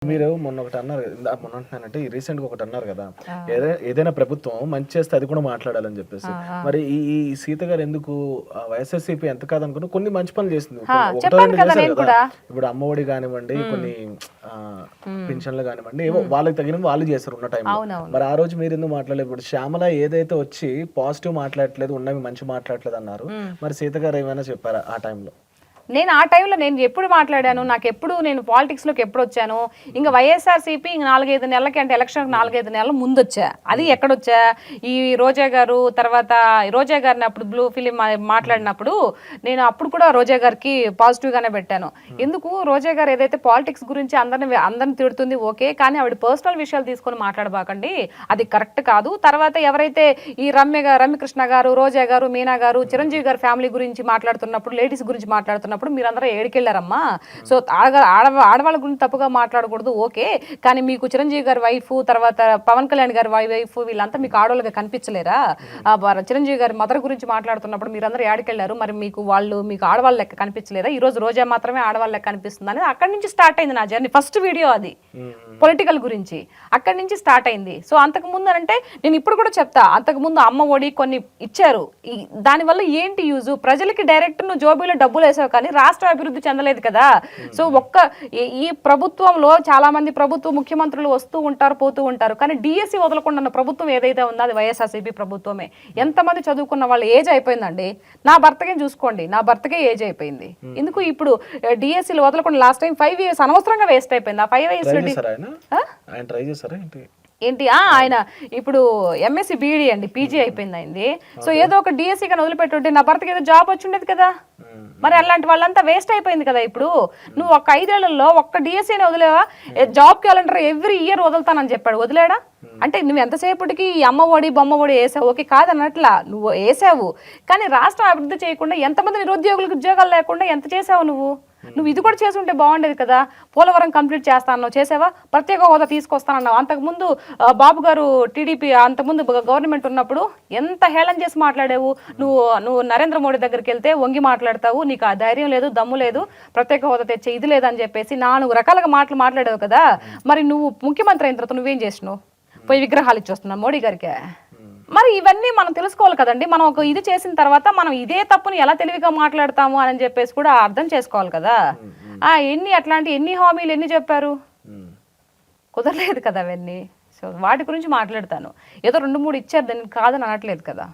మీరు మొన్న ఒకటి అన్నారు మొన్న అంటున్నానంటే రీసెంట్ గా ఒకటి అన్నారు కదా, ఏదైనా ప్రభుత్వం మంచి చేస్తే అది కూడా మాట్లాడాలని చెప్పేసి. మరి ఈ సీత గారు ఎందుకు వైఎస్ఆర్సీపీ ఎంత కాదనుకున్నా కొన్ని మంచి పనులు చేసింది, ఒకటో రెండు చేశారు కదా. ఇప్పుడు అమ్మఒడి కానివ్వండి, కొన్ని పింఛన్లు కానివ్వండి, ఏవో వాళ్ళకి తగిన వాళ్ళు చేస్తారు ఉన్న టైంలో. మరి ఆ రోజు మీరు ఎందుకు మాట్లాడలేదు? ఇప్పుడు శ్యామల ఏదైతే వచ్చి పాజిటివ్ మాట్లాడట్లేదు, ఉన్నవి మంచి మాట్లాడట్లేదు అన్నారు, మరి సీత గారు ఏమైనా చెప్పారా ఆ టైంలో? నేను ఆ టైంలో నేను ఎప్పుడు మాట్లాడాను, నాకు ఎప్పుడు నేను పాలిటిక్స్లోకి ఎప్పుడు వచ్చాను, ఇంకా వైఎస్ఆర్సీపీ 4-5 నెలలకి అంటే ఎలక్షన్ 4-5 నెలల ముందు వచ్చా. అది ఎక్కడొచ్చా, ఈ రోజా గారు తర్వాత రోజా గారిని అప్పుడు బ్లూ ఫిలిం మాట్లాడినప్పుడు నేను అప్పుడు కూడా రోజా గారికి పాజిటివ్గానే పెట్టాను. ఎందుకు రోజా గారు ఏదైతే పాలిటిక్స్ గురించి అందరిని తిడుతుంది ఓకే, కానీ ఆవిడ పర్సనల్ విషయాలు తీసుకొని మాట్లాడబాకండి, అది కరెక్ట్ కాదు. తర్వాత ఎవరైతే ఈ రమ్యకృష్ణ గారు, రోజా గారు, మీనా గారు, చిరంజీవి గారు ఫ్యామిలీ గురించి మాట్లాడుతున్నప్పుడు, లేడీస్ గురించి మాట్లాడుతున్నప్పుడు మీరందరూ ఏడికెళ్ళారమ్మా. సో ఆడవాళ్ళ గురించి తప్పుగా మాట్లాడకూడదు ఓకే, కానీ మీకు చిరంజీవి గారి వైఫ్, తర్వాత పవన్ కళ్యాణ్ గారి వైఫ్, వీళ్ళంతా మీకు ఆడవాళ్ళగా కనిపించలేరా? చిరంజీవి గారి మదర్ గురించి మాట్లాడుతున్నప్పుడు మీరందరూ ఏడికెళ్ళారు, మరి మీకు ఆడవాళ్ళ లెక్క కనిపించలేదా? ఈ రోజు రోజా మాత్రమే ఆడవాళ్ళ లెక్క కనిపిస్తుంది అనేది అక్కడి నుంచి స్టార్ట్ అయింది నా జర్నీ. ఫస్ట్ వీడియో అది పొలిటికల్ గురించి అక్కడి నుంచి స్టార్ట్ అయింది. సో అంతకు ముందు అంటే నేను ఇప్పుడు కూడా చెప్తా, అంతకు ముందు అమ్మ ఒడి కొన్ని ఇచ్చారు, దానివల్ల ఏంటి యూజు? ప్రజలకి డైరెక్ట్ నువ్వు జోబీలో డబ్బులు వేసావు కానీ రాష్ట్ర అభివృద్ధి చెందలేదు కదా. సో ఈ ప్రభుత్వంలో చాలా మంది ప్రభుత్వ ముఖ్యమంత్రులు వస్తూ ఉంటారు, పోతూ ఉంటారు, కానీ డిఎస్సి వదలకుండా ప్రభుత్వం ఏదైతే ఉందో అది వైఎస్ఆర్సీపీ ప్రభుత్వమే. ఎంతమంది చదువుకున్న వాళ్ళ ఏజ్ అయిపోయిందండి. నా భర్తకే చూసుకోండి, నా భర్తకే ఏజ్ అయిపోయింది. ఎందుకు ఇప్పుడు డిఎస్సీలు వదలకుండా లాస్ట్ టైం 5 years అనవసరంగా వేస్ట్ అయిపోయింది. ఆ 5 years ఏంటి ఆయన ఇప్పుడు ఎంఎస్సి బీఈడి అండి, పీజీ అయిపోయింది అయింది. సో ఏదో ఒక డిఎస్సీ కానీ వదిలిపెట్టుంటే నా భర్తకి ఏదో జాబ్ వచ్చి ఉండేది కదా. మరి అలాంటి వాళ్ళంతా వేస్ట్ అయిపోయింది కదా. ఇప్పుడు నువ్వు ఒక 5 ఏళ్లలో ఒక్క డిఎస్సీని వదిలేవా? జాబ్ క్యాలెండర్ ఎవ్రీ ఇయర్ వదులుతానని చెప్పాడు, వదిలేడా? అంటే నువ్వు ఎంతసేపటికి అమ్మ ఒడి బొమ్మ ఒడి వేసావు ఓకే, కాదన్నట్లా నువ్వు వేసావు, కానీ రాష్ట్రం అభివృద్ధి చేయకుండా, ఎంతమంది నిరుద్యోగులకు ఉద్యోగాలు లేకుండా ఎంత చేసావు నువ్వు ఇది కూడా చేసి ఉంటే బాగుండేది కదా. పోలవరం కంప్లీట్ చేస్తానన్నావు, చేసావా? ప్రత్యేక హోదా తీసుకొస్తానన్నావు. అంతకుముందు బాబు గారు టీడీపీ అంతకుముందు గవర్నమెంట్ ఉన్నప్పుడు ఎంత హేళన చేసి మాట్లాడావు. నువ్వు నరేంద్ర మోడీ దగ్గరికి వెళ్తే వంగి మాట్లాడతావు, నీకు ఆ ధైర్యం లేదు, దమ్ము లేదు, ప్రత్యేక హోదా తెచ్చే ఇది లేదని చెప్పేసి 4 రకాలుగా మాట్లాడావు కదా. మరి నువ్వు ముఖ్యమంత్రి అయిన తర్వాత నువ్వేం చేసినావు? పోయి విగ్రహాలు ఇచ్చొస్తున్నావు మోడీ గారికి. మరి ఇవన్నీ మనం తెలుసుకోవాలి కదండి. మనం ఒక ఇది చేసిన తర్వాత మనం ఇదే తప్పుని ఎలా తెలివిగా మాట్లాడతాము అని చెప్పేసి కూడా అర్థం చేసుకోవాలి కదా. ఎన్ని హామీలు ఎన్ని చెప్పారు, కుదరలేదు కదా అవన్నీ. సో వాటి గురించి మాట్లాడతాను. ఏదో 2-3 ఇచ్చారు, దానికి కాదని అనట్లేదు కదా.